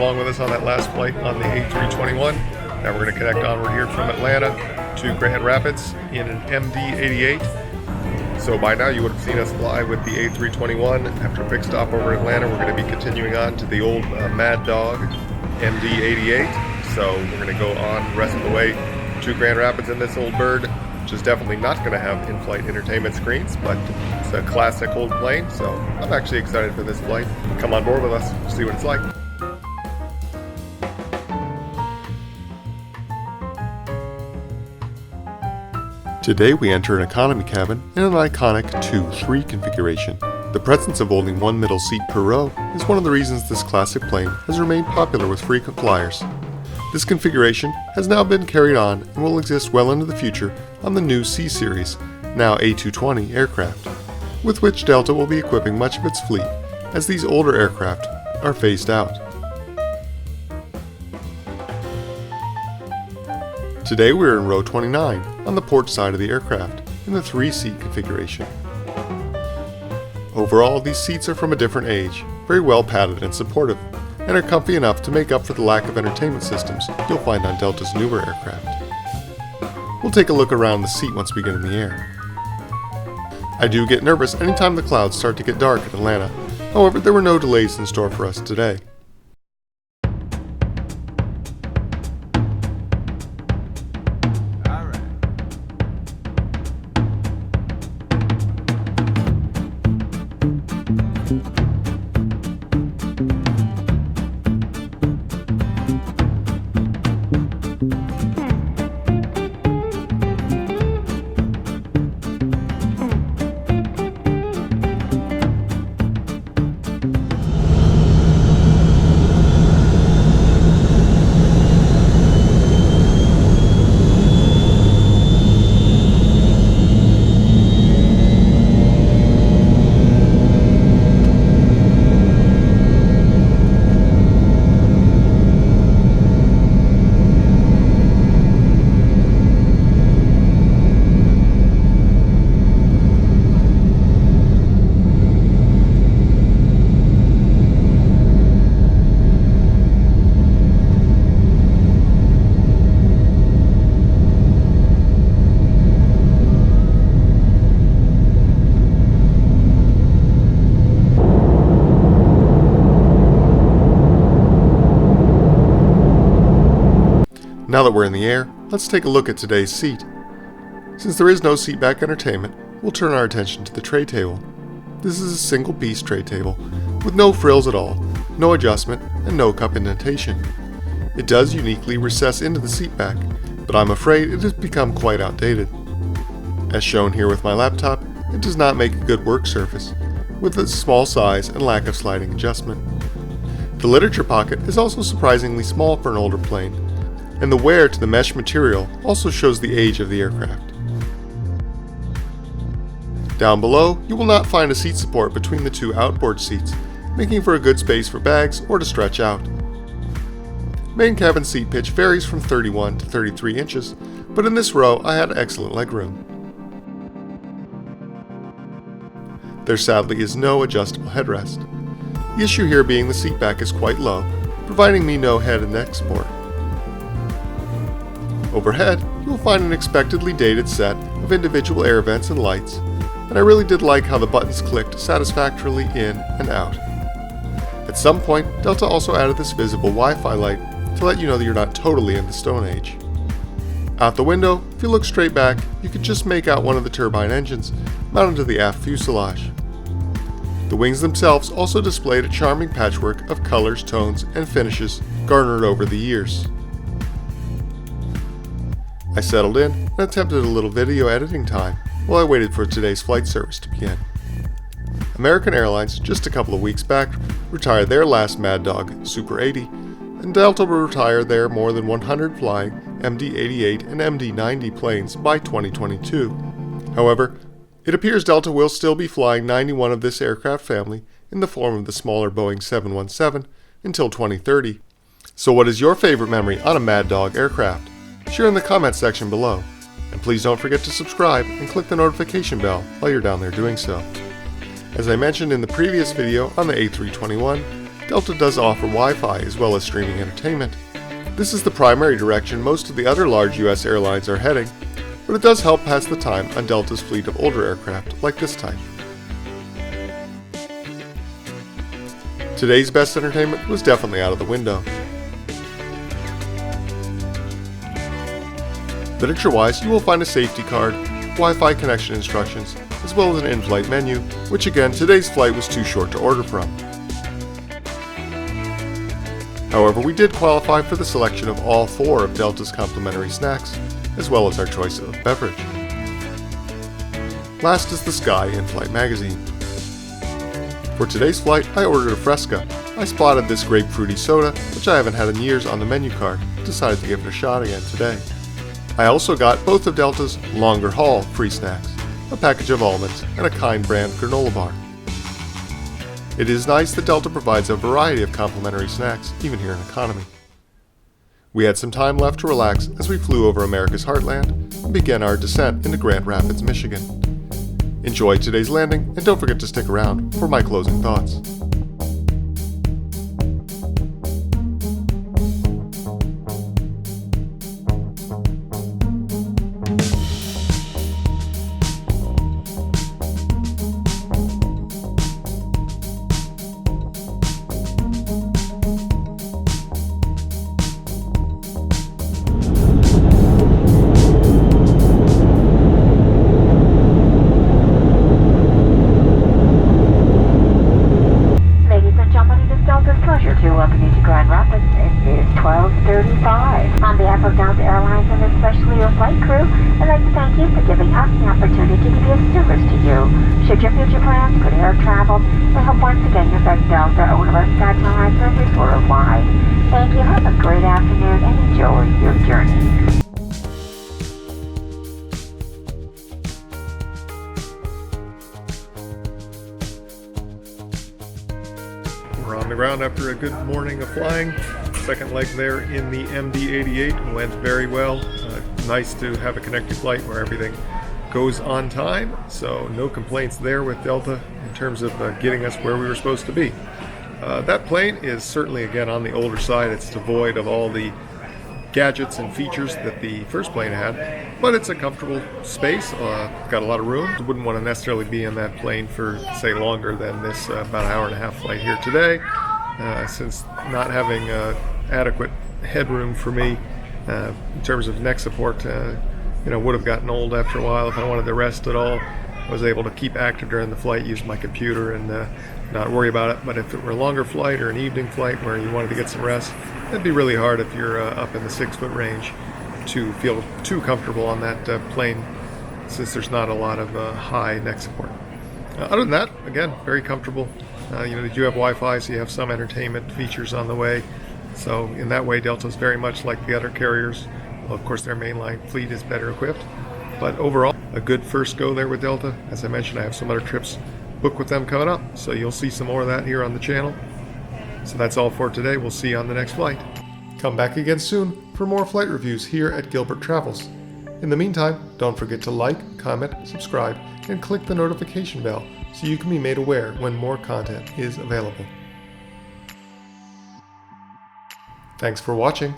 along with us on that last flight on the A321. Now we're going to connect onward here from Atlanta to Grand Rapids in an MD-88. So by now you would have seen us fly with the A321. After a quick stop over Atlanta, we're going to be continuing on to the old Mad Dog MD-88. So we're going to go on the rest of the way to Grand Rapids in this old bird, which is definitely not going to have in-flight entertainment screens, but it's a classic old plane, so I'm actually excited for this flight. Come on board with us, see what it's like. Today we enter an economy cabin in an iconic 2-3 configuration. The presence of only one middle seat per row is one of the reasons this classic plane has remained popular with frequent flyers. This configuration has now been carried on and will exist well into the future on the new C-Series, now A220 aircraft, with which Delta will be equipping much of its fleet as these older aircraft are phased out. Today we are in row 29 on the port side of the aircraft in the 3-seat configuration. Overall, these seats are from a different age, very well padded and supportive, and are comfy enough to make up for the lack of entertainment systems you'll find on Delta's newer aircraft. We'll take a look around the seat once we get in the air. I do get nervous anytime the clouds start to get dark in Atlanta, however there were no delays in store for us today. Now that we're in the air, let's take a look at today's seat. Since there is no seatback entertainment, we'll turn our attention to the tray table. This is a single-piece tray table, with no frills at all, no adjustment, and no cup indentation. It does uniquely recess into the seatback, but I'm afraid it has become quite outdated. As shown here with my laptop, it does not make a good work surface, with its small size and lack of sliding adjustment. The literature pocket is also surprisingly small for an older plane, and the wear to the mesh material also shows the age of the aircraft. Down below, you will not find a seat support between the two outboard seats, making for a good space for bags or to stretch out. Main cabin seat pitch varies from 31 to 33 inches, but in this row I had excellent legroom. There sadly is no adjustable headrest. The issue here being the seat back is quite low, providing me no head and neck support. Overhead, you will find an expectedly dated set of individual air vents and lights, and I really did like how the buttons clicked satisfactorily in and out. At some point, Delta also added this visible Wi-Fi light to let you know that you're not totally in the Stone Age. Out the window, if you look straight back, you can just make out one of the turbine engines mounted to the aft fuselage. The wings themselves also displayed a charming patchwork of colors, tones, and finishes garnered over the years. I settled in and attempted a little video editing time while I waited for today's flight service to begin. American Airlines, just a couple of weeks back, retired their last Mad Dog Super 80, and Delta will retire their more than 100 flying MD-88 and MD-90 planes by 2022. However, it appears Delta will still be flying 91 of this aircraft family in the form of the smaller Boeing 717 until 2030. So what is your favorite memory on a Mad Dog aircraft? Share in the comments section below, and please don't forget to subscribe and click the notification bell while you're down there doing so. As I mentioned in the previous video on the A321, Delta does offer Wi-Fi as well as streaming entertainment. This is the primary direction most of the other large US airlines are heading, but it does help pass the time on Delta's fleet of older aircraft like this type. Today's best entertainment was definitely out of the window. Literature-wise, you will find a safety card, Wi-Fi connection instructions, as well as an in-flight menu, which again, today's flight was too short to order from. However, we did qualify for the selection of all 4 of Delta's complimentary snacks, as well as our choice of beverage. Last is the Sky in-flight magazine. For today's flight, I ordered a Fresca. I spotted this grapefruity soda, which I haven't had in years, on the menu card. Decided to give it a shot again today. I also got both of Delta's longer haul free snacks, a package of almonds, and a Kind brand granola bar. It is nice that Delta provides a variety of complimentary snacks, even here in economy. We had some time left to relax as we flew over America's heartland and began our descent into Grand Rapids, Michigan. Enjoy today's landing, and don't forget to stick around for my closing thoughts. On behalf of Airlines and especially your flight crew, I'd like to thank you for giving us the opportunity to be of service to you. Should your future plans could air travel, we hope once again you'll get Delta or one of our SkyLine service worldwide. Thank you, have a great afternoon, and enjoy your journey. We're on the ground after a good morning of flying. Second leg there in the MD-88 went very well. Nice to have a connected flight where everything goes on time, so no complaints there with Delta in terms of getting us where we were supposed to be. That plane is certainly, again, on the older side. It's devoid of all the gadgets and features that the first plane had, but it's a comfortable space, got a lot of room. Wouldn't want to necessarily be in that plane for, say, longer than this about an hour and a half flight here today, since not having adequate headroom for me in terms of neck support, would have gotten old after a while. If I wanted to rest at all, I was able to keep active during the flight, use my computer, and not worry about it. But if it were a longer flight or an evening flight where you wanted to get some rest, it'd be really hard if you're up in the 6-foot range to feel too comfortable on that plane, since there's not a lot of high neck support. Other than that, again, very comfortable. They do have Wi-Fi, so you have some entertainment features on the way. So in that way, Delta is very much like the other carriers. Well, of course, their mainline fleet is better equipped. But overall, a good first go there with Delta. As I mentioned, I have some other trips booked with them coming up, so you'll see some more of that here on the channel. So that's all for today. We'll see you on the next flight. Come back again soon for more flight reviews here at Gilbert Travels. In the meantime, don't forget to like, comment, subscribe, and click the notification bell so you can be made aware when more content is available. Thanks for watching.